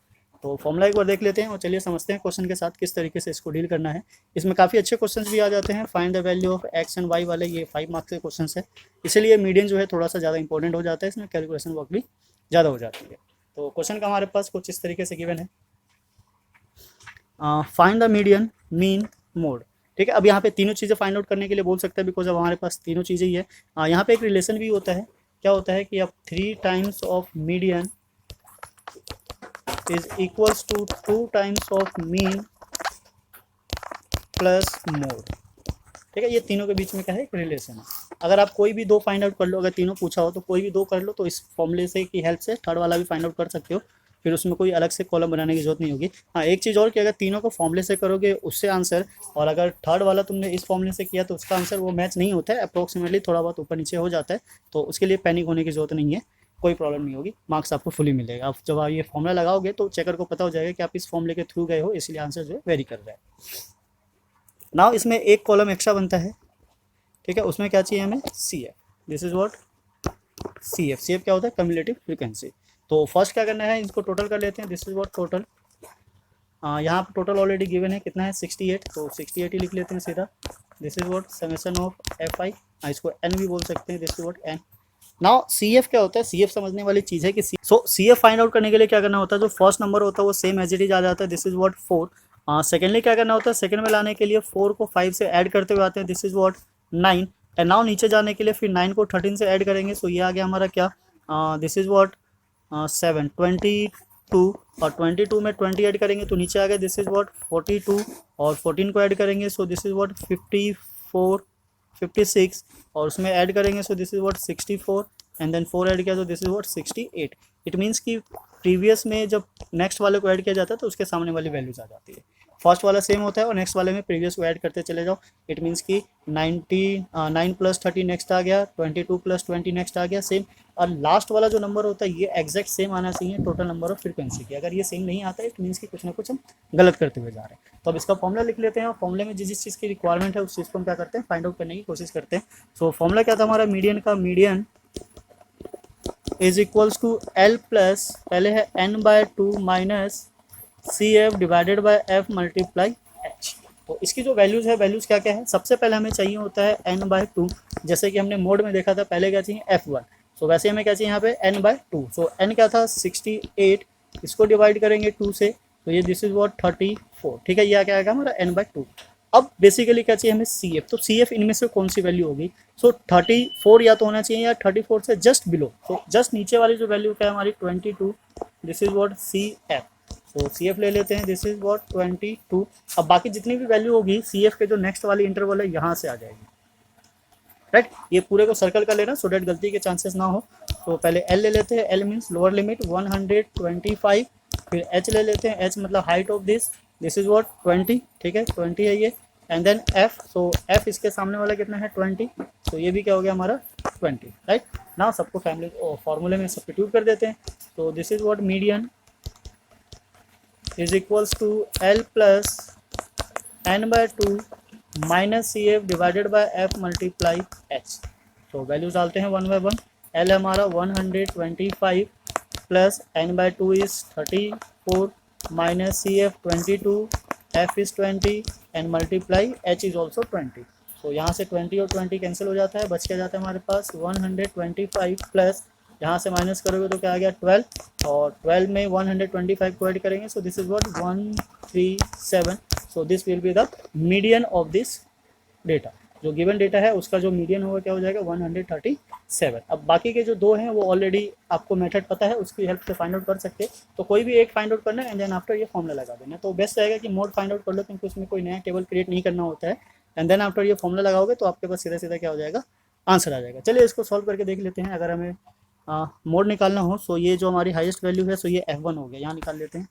तो फॉर्मूला एक बार देख लेते हैं और चलिए समझते हैं क्वेश्चन के साथ किस तरीके से इसको डील करना है। इसमें काफ़ी अच्छे क्वेश्चंस भी आ जाते हैं, find the value of x and Y वाले, ये 5 मार्क्स के क्वेश्चंस है, इसलिए मीडियन जो है थोड़ा सा ज़्यादा इंपॉर्टेंट हो जाता है, इसमें कैलकुलेशन वर्क भी ज़्यादा हो जाती है। तो क्वेश्चन का हमारे पास कुछ इस तरीके से गिवन है, find the median, mean, mode. ठीक है, अब यहाँ पे तीनों चीज़ें फाइंड आउट करने के लिए बोल सकते हैं, बिकॉज अब हमारे पास तीनों चीज़ें ही है। यहाँ पे एक रिलेशन भी होता है, क्या होता है कि अब 3 times of median is equals to 2 times of mean plus mode। ठीक है, ये तीनों के बीच में क्या है, एक रिलेशन है। अगर आप कोई भी 2 फाइंड आउट कर लो, अगर तीनों पूछा हो तो कोई भी 2 कर लो, तो इस फॉर्मूले से की हेल्प से थर्ड वाला भी फाइंड आउट कर सकते हो, फिर उसमें कोई अलग से कॉलम बनाने की जरूरत नहीं होगी। हाँ, एक चीज़ और कि अगर तीनों को फॉर्मूले से करोगे उससे आंसर, और अगर थर्ड वाला तुमने इस फॉर्मूले से किया तो उसका आंसर वो मैच नहीं होता है, अप्रोक्सीमेटली थोड़ा बहुत ऊपर नीचे हो जाता है, तो उसके लिए पैनिक होने की जरूरत नहीं है, कोई प्रॉब्लम नहीं होगी, मार्क्स आपको फुली मिलेगा। आप जब आप ये फॉर्मूला लगाओगे तो चेकर को पता हो जाएगा कि आप इस फॉर्मूले के थ्रू गए हो, इसलिए आंसर जो है वेरी कर रहा है। नाउ इसमें एक कॉलम एक्स्ट्रा बनता है, ठीक है, उसमें क्या चाहिए हमें, C F. This is what C F. C F क्या होता है, कम्युलेटिव फ्रीक्वेंसी। तो फर्स्ट क्या करना है, इसको टोटल कर लेते हैं। दिस इज व्हाट टोटल, यहाँ पर टोटल ऑलरेडी गिवन है, कितना है 68, तो 68 ही लिख लेते हैं सीधा। This is what summation of F I, इसको एन भी बोल सकते हैं, this is what N. Now C F क्या होता है, सी एफ समझने वाली चीज़ है कि सी एफ फाइंड आउट करने के लिए क्या करना होता है, जो फर्स्ट नंबर होता है वो सेम एज इट इज आ जाता है, दिस इज व्हाट 4, सेकेंडली क्या करना होता है, सेकेंड में लाने के लिए 4 को 5 से ऐड करते हुए आते हैं, this is what 9। And now नीचे जाने के लिए फिर 9 को 13 से ऐड करेंगे, सो ये आ गया हमारा क्या, दिस इज व्हाट 7 22, और 22 में 20 ऐड करेंगे तो नीचे आ गया, दिस इज व्हाट 42, और 14 को ऐड करेंगे सो दिस इज व्हाट 54 56, और उसमें ऐड करेंगे so this is what 64, and then 4 add किया तो this is what 68। It means कि प्रीवियस में जब नेक्स्ट वाले को ऐड किया जाता है तो उसके सामने वाली वैल्यूज आ जाती है। फर्स्ट वाला सेम होता है और नेक्स्ट वाले में प्रीवियस को ऐड करते चले जाओ। इट मीन्स कि 9 प्लस 30 नेक्स्ट आ गया, 22 प्लस 20 नेक्स्ट आ गया सेम। और लास्ट वाला जो नंबर होता है ये एग्जैक्ट सेम आना चाहिए टोटल नंबर ऑफ फ्रीक्वेंसी की। अगर ये सेम नहीं आता है इट मीन्स कि कुछ ना कुछ हम गलत करते हुए जा रहे हैं। तो अब इसका फॉर्मूला लिख लेते हैं, और फॉर्मूले में जिस चीज़ की रिक्वायरमेंट है उस चीज़ को हम क्या करते हैं, फाइंड आउट करने की कोशिश करते हैं। सो फॉर्मूला क्या था हमारा मीडियन का, median is equals to L plus, पहले है n/2 minus C F divided by F multiply H. तो इसकी जो वैल्यूज़ है, वैल्यूज़ क्या क्या है, सबसे पहले हमें चाहिए होता है n/2, जैसे कि हमने मोड में देखा था पहले क्या चाहिए f1, सो वैसे हमें क्या चाहिए यहाँ पे n/2। सो n क्या था 68, इसको डिवाइड करेंगे 2 से तो ये दिस इज व्हाट 34, ठीक है, ये क्या आएगा हमारा n/2। अब बेसिकली क्या चाहिए हमें सी एफ, तो सी एफ इनमें से कौन सी वैल्यू होगी, सो 34 या तो होना चाहिए या 34 से जस्ट बिलो, तो जस्ट नीचे वाली जो वैल्यू क्या है हमारी 22, this is what C F. तो सी एफ ले लेते हैं, दिस इज व्हाट 22। अब बाकी जितनी भी वैल्यू होगी सी एफ के जो नेक्स्ट वाली इंटरवल है यहाँ से आ जाएगी, राइट। ये पूरे को सर्कल कर लेना सो डेट गलती के चांसेस ना हो। तो पहले एल ले लेते हैं, एल मीन्स लोअर लिमिट 125, फिर एच ले लेते हैं, एच मतलब height of this is what 20, ठीक है 20 है ये। And then F, so F इसके सामने वाला कितना है 20, तो ये भी क्या हो गया हमारा 20, राइट। ना सबको फैमिली फॉर्मूले में सब्स्टिट्यूट कर देते हैं, तो this is what median is equals to L plus n/2 minus C F divided by F multiply H. तो वैल्यूज डालते हैं वन बाय वन। एल हमारा 125 plus n/2 is 34 minus C F 22, F is 20 and multiply H is also 20। तो यहाँ से 20 और 20 कैंसिल हो जाता है, बच के जाता है हमारे पास 125 प्लस यहाँ से माइनस करोगे तो क्या आ गया 12, और 12 में 125 को ऐड करेंगे so this is what 137। So this will be the median of this data, जो गिवन डेटा है उसका जो मीडियन होगा क्या हो जाएगा 137। अब बाकी के जो दो हैं वो ऑलरेडी आपको मेथड पता है, उसकी हेल्प से फाइंड आउट कर सकते हैं। तो कोई भी एक फाइंड आउट करना है एंड देन आफ्टर ये फॉर्मूला लगा देना। तो बेस्ट रहेगा कि मोड फाइंड आउट कर लो, क्योंकि उसमें कोई नया टेबल क्रिएट नहीं करना होता है। एंड देन आफ्टर ये फॉर्मूला लगाओगे तो आपके पास सीधा सीधा क्या हो जाएगा, आंसर आ जाएगा। चलिए इसको सॉल्व करके देख लेते हैं। अगर हमें मोड निकालना हो सो ये जो हमारी हाईएस्ट वैल्यू है सो ये f1 हो गया, यहाँ निकाल लेते हैं।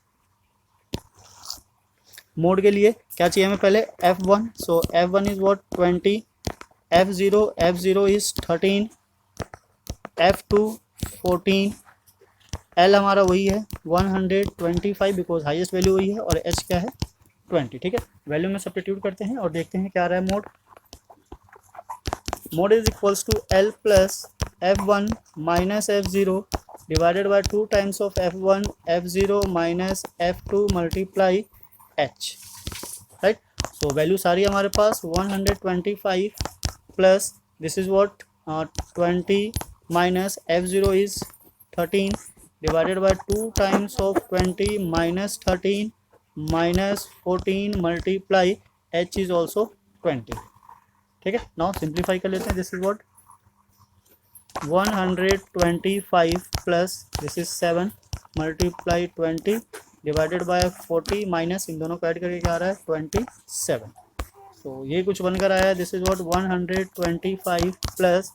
मोड के लिए क्या चाहिए हमें पहले f1, so f1 is what 20, f0 is 13, f2 14, l हमारा वही है 125 बिकॉज हाईएस्ट वैल्यू वही है, और h क्या है 20, ठीक है। वैल्यू में सब्स्टिट्यूट करते हैं और देखते हैं क्या आ रहा है mode. Mode is equals to L plus f1 minus f0 divided by 2 times of f1 f0 minus f2 multiply h, right. So value सारी हमारे पास 125 plus this is what 20 minus f0 is 13 divided by 2 times of 20 minus 13 minus 14 multiply h is also 20, ठीक है। नाउ सिंप्लीफाई कर लेते हैं, this is what 125 plus this is 7 multiply 20 divided by 40 minus इन दोनों को ऐड करके क्या आ रहा है 27। तो ये कुछ बनकर आया है, this is what 125 plus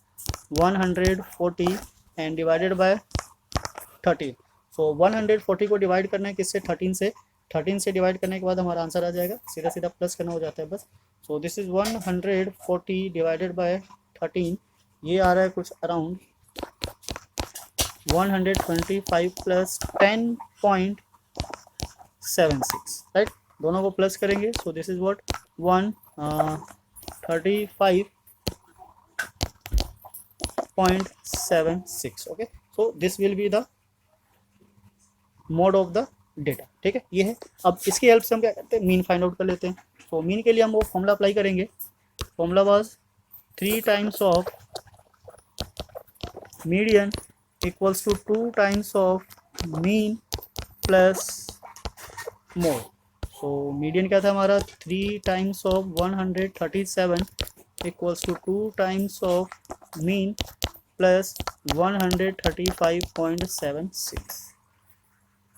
140 and divided by 13। सो 140 को डिवाइड करना है किससे 13 से, 13 से डिवाइड करने के बाद हमारा आंसर आ जाएगा, सीधा सीधा प्लस करना हो जाता है बस। सो दिस इज 140 डिवाइडेड बाय 13, ये आ रहा है कुछ अराउंड 125 प्लस 10.76, राइट। दोनों को प्लस करेंगे so this is what 135.76, okay. So this will be the mode of the data, ठीक है, ये है। अब इसकी हेल्प से हम क्या करते हैं, मीन फाइंड आउट कर लेते हैं। तो मीन के लिए हम वो फॉर्मूला अप्लाई करेंगे, formula was 3 times of median equals to 2 times of mean plus mode. So median क्या था हमारा 3 times of 137 equals to 2 times of mean plus 135.76,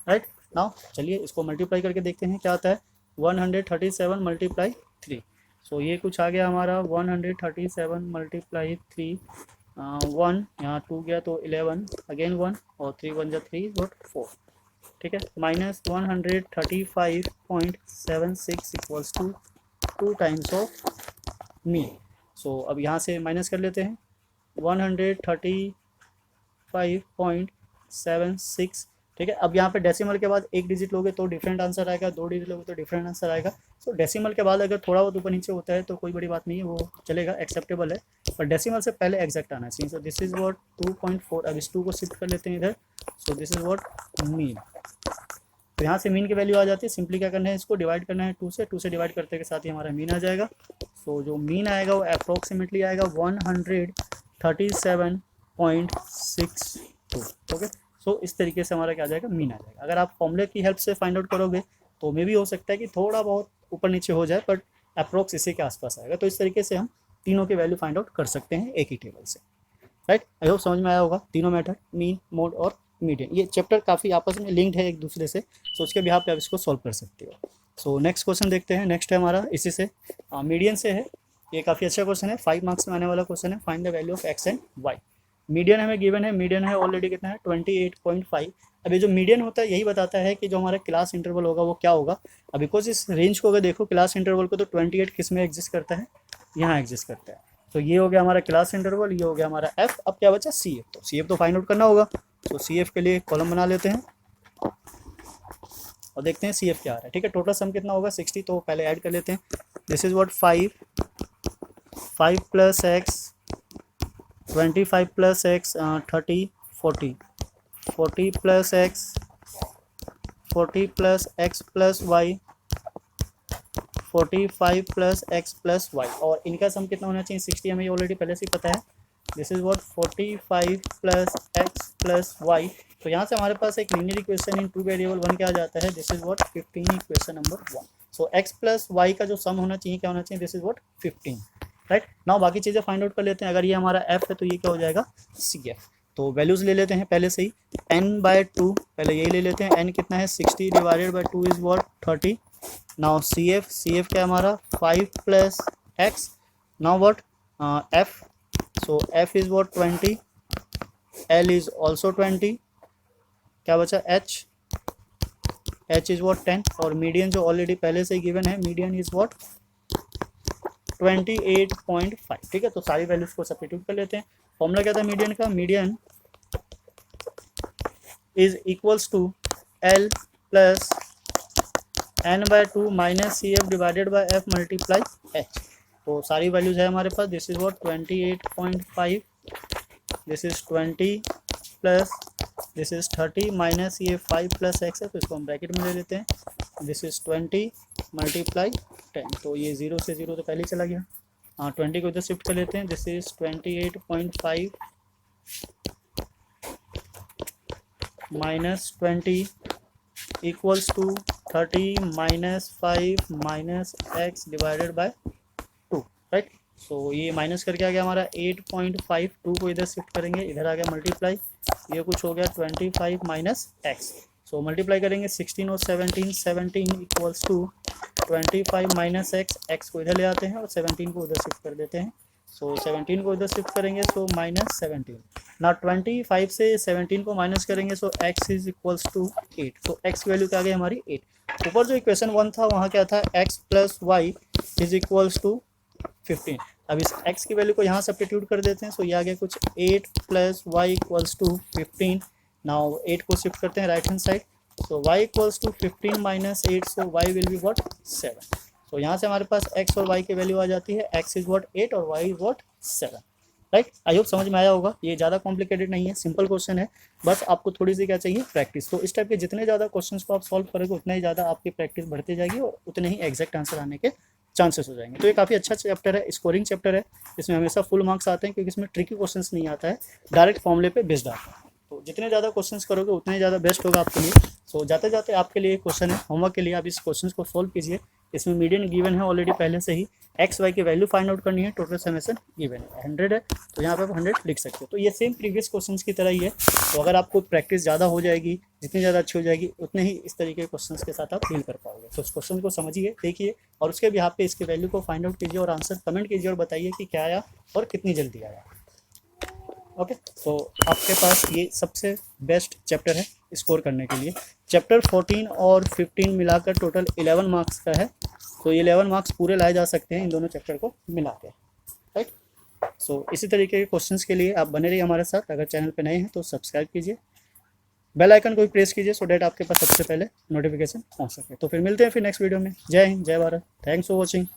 right. Now चलिए इसको मल्टीप्लाई करके देखते हैं क्या आता है। 137 मल्टीप्लाई 3, सो ये कुछ आ गया हमारा 137 मल्टीप्लाई 3, 1 यहाँ 2 गया तो 11 अगेन 1 और 3 1 जा 3 वोट 4, ठीक है, minus 135.76 equals to 2 times of mean. So अब यहाँ से माइनस कर लेते हैं 135.76, ठीक है। अब यहाँ पे डेसिमल के बाद एक डिजिट लोगे तो डिफरेंट आंसर आएगा, 2 डिजिट लोगे तो डिफरेंट आंसर आएगा। सो डेसिमल के बाद अगर थोड़ा बहुत ऊपर नीचे होता है तो कोई बड़ी बात नहीं है, वो चलेगा, एक्सेप्टेबल है, पर डेसिमल से पहले एग्जैक्ट आना चाहिए। सो दिस इज व्हाट 2.4, अब इस 2 को शिफ्ट कर लेते हैं इधर, सो दिस इज व्हाट मीन। तो यहाँ से मीन की वैल्यू आ जाती है, सिंपली क्या करना है, इसको डिवाइड करना है 2 से डिवाइड करते के साथ ही हमारा मीन आ जाएगा। सो जो मीन आएगा वो अप्रोक्सीमेटली आएगा 137.62, ओके। सो इस तरीके से हमारा क्या आ जाएगा, मीन आ जाएगा। अगर आप फॉर्मूले की हेल्प से फाइंड आउट करोगे तो मे भी हो सकता है कि थोड़ा बहुत ऊपर नीचे हो जाए, बट अप्रोक्स इसी के आसपास आएगा। तो इस तरीके से हम तीनों की वैल्यू फाइंड आउट कर सकते हैं एक ही टेबल से, राइट। आई होप समझ में आया होगा तीनों मेथड, मीन, मोड और मीडियन। ये चैप्टर काफ़ी आपस में लिंक्ड है एक दूसरे से, सो उसके बिहाफ पे आप इसको सॉल्व कर सकते हो। सो नेक्स्ट क्वेश्चन देखते हैं। नेक्स्ट है हमारा इसी से मीडियन से है, ये काफ़ी अच्छा क्वेश्चन है, 5 मार्क्स में आने वाला क्वेश्चन है। Find the value of x and y. Median हमें गिवन है, मीडियन है ऑलरेडी कितना है 28.5। अब ये जो मीडियन होता है यही बताता है कि जो हमारा क्लास इंटरवल होगा वो क्या होगा। अब बिकॉज इस रेंज को अगर देखो क्लास इंटरवल को, तो 28 किस में एग्जिस्ट करता है, यहाँ एग्जिस्ट करता है। तो ये हो गया हमारा क्लास इंटरवल, ये हो गया हमारा एफ। अब क्या बचा सी एफ, तो सी एफ तो फाइंड आउट करना होगा। तो सी एफ के लिए कॉलम बना लेते हैं और देखते हैं सी एफ क्या आ रहा है, ठीक है। टोटल सम कितना होगा 60, तो पहले ऐड कर लेते हैं। This is what 5 plus x 25 plus x 30 40 40 plus x 40 plus x plus y 45 plus x plus y, और इनका सम कितना होना चाहिए 60, हमें ऑलरेडी पहले से ही पता है। This is what 45 plus x plus y. तो यहाँ से हमारे पास एक लीनियर इक्वेशन इन 2 वेरिएबल बन के आ जाता है। This is what 15 equation number 1। So x plus y का जो सम होना चाहिए क्या होना चाहिए, this is what 15, right. Now बाकी चीज़ें फाइंड आउट कर लेते हैं। अगर ये हमारा एफ है तो ये क्या हो जाएगा सी एफ। तो वैल्यूज़ ले लेते हैं पहले से ही, n/2 पहले यही ले लेते हैं। n कितना है 60 divided by 2 is what 30। Now C F क्या हमारा 5 plus x. Now what f, so f is what 20, l is also 20, क्या बचा एच इज व्हाट 10, और मीडियन जो ऑलरेडी पहले से गिवन है, मीडियन इज व्हाट 28.5, ठीक है। तो सारी वैल्यूज को सब्स्टिट्यूट कर लेते हैं। फॉर्मूला क्या था मीडियन का, median is equals to L plus n/2 minus C F divided by F multiply H. तो सारी वैल्यूज है हमारे पास। This is what 28.5, this is 20 plus this is 30 minus ये 5 प्लस एक्स है, तो इसको हम ब्रैकेट में ले लेते हैं। दिस इज 20 मल्टीप्लाई 10, तो ये 0 से 0 तो पहले ही चला गया। हाँ 20 को इधर शिफ्ट कर लेते हैं। This is 28.5 minus 20 equals to 30 minus 5 minus X divided by 2, right. So ये माइनस करके आ गया हमारा 8.5, 2 को इधर शिफ्ट करेंगे, इधर आ गया मल्टीप्लाई, ये कुछ हो गया 25 माइनस एक्स। सो मल्टीप्लाई करेंगे 16 और 17, 17 equals to 25 minus x, x को इधर ले आते हैं और 17 को उधर शिफ्ट कर देते हैं। सो 17 को इधर शिफ्ट करेंगे, सो माइनस 17 ना 25 से 17 को माइनस करेंगे, सो x इज इक्वल्स टू 8। तो x की वैल्यू क्या आ गई हमारी 8। ऊपर जो इक्वेशन 1 था वहाँ क्या था, x plus y is equals to 15। अब इस x की वैल्यू को यहाँ सब्स्टिट्यूट कर देते हैं। सो ये आ गया कुछ 8 plus y equals to 15। Now 8 को शिफ्ट करते हैं right hand side, so y equals to 15 minus 8, so y will be what 7। So यहाँ से हमारे पास x और y की वैल्यू आ जाती है, x इज व्हाट 8 और y is what 7, right. I hope समझ में आया होगा। ये ज़्यादा कॉम्प्लिकेटेड नहीं है, सिंपल क्वेश्चन है, बस आपको थोड़ी सी क्या चाहिए प्रैक्टिस। तो इस टाइप के जितने ज़्यादा क्वेश्चंस को आप सॉल्व करोगे उतना ही ज़्यादा आपकी प्रैक्टिस बढ़ती जाएगी और उतने ही एग्जैक्ट आंसर आने के चांसेस हो जाएंगे। तो ये काफ़ी अच्छा चैप्टर है, स्कोरिंग चैप्टर है, इसमें हमेशा फुल मार्क्स आते हैं क्योंकि इसमें ट्रिकी क्वेश्चंस नहीं आता है, डायरेक्ट फॉर्मूले पे बेस्ड आता है। तो जितने ज़्यादा क्वेश्चंस करोगे उतने ज़्यादा बेस्ट होगा आपके लिए। सो जाते जाते आपके लिए क्वेश्चन है होमवर्क के लिए, आप इस क्वेश्चन को सोल्व कीजिए। इसमें मीडियन गिवन है ऑलरेडी पहले से ही, एक्स वाई की वैल्यू फाइंड आउट करनी है, टोटल समेशन गिवन है 100 है, तो यहाँ पे आप 100 लिख सकते हो। तो ये सेम प्रीवियस क्वेश्चंस की तरह ही है। तो अगर आपको प्रैक्टिस ज़्यादा हो जाएगी, जितनी ज़्यादा अच्छी हो जाएगी, उतने ही इस तरीके के क्वेश्चंस के साथ आप डील कर पाओगे। तो उस क्वेश्चन को समझिए, देखिए, और उसके बिहाफ पे इसके वैल्यू को फाइंड आउट कीजिए और आंसर कमेंट कीजिए और बताइए कि क्या आया और कितनी जल्दी आया। ओके, तो आपके पास ये सबसे बेस्ट चैप्टर है स्कोर करने के लिए। चैप्टर 14 और 15 मिलाकर टोटल 11 मार्क्स का है। तो ये 11 मार्क्स पूरे लाए जा सकते हैं इन दोनों चैप्टर को मिला के, राइट। सो इसी तरीके के क्वेश्चंस के लिए आप बने रहिए हमारे साथ। अगर चैनल पे नए हैं तो सब्सक्राइब कीजिए, बेल आइकन को भी प्रेस कीजिए, सो डेट आपके पास सबसे पहले नोटिफिकेशन पहुंच सके। तो फिर मिलते हैं फिर नेक्स्ट वीडियो में। जय हिंद, जय भारत, थैंक्स फॉर वॉचिंग।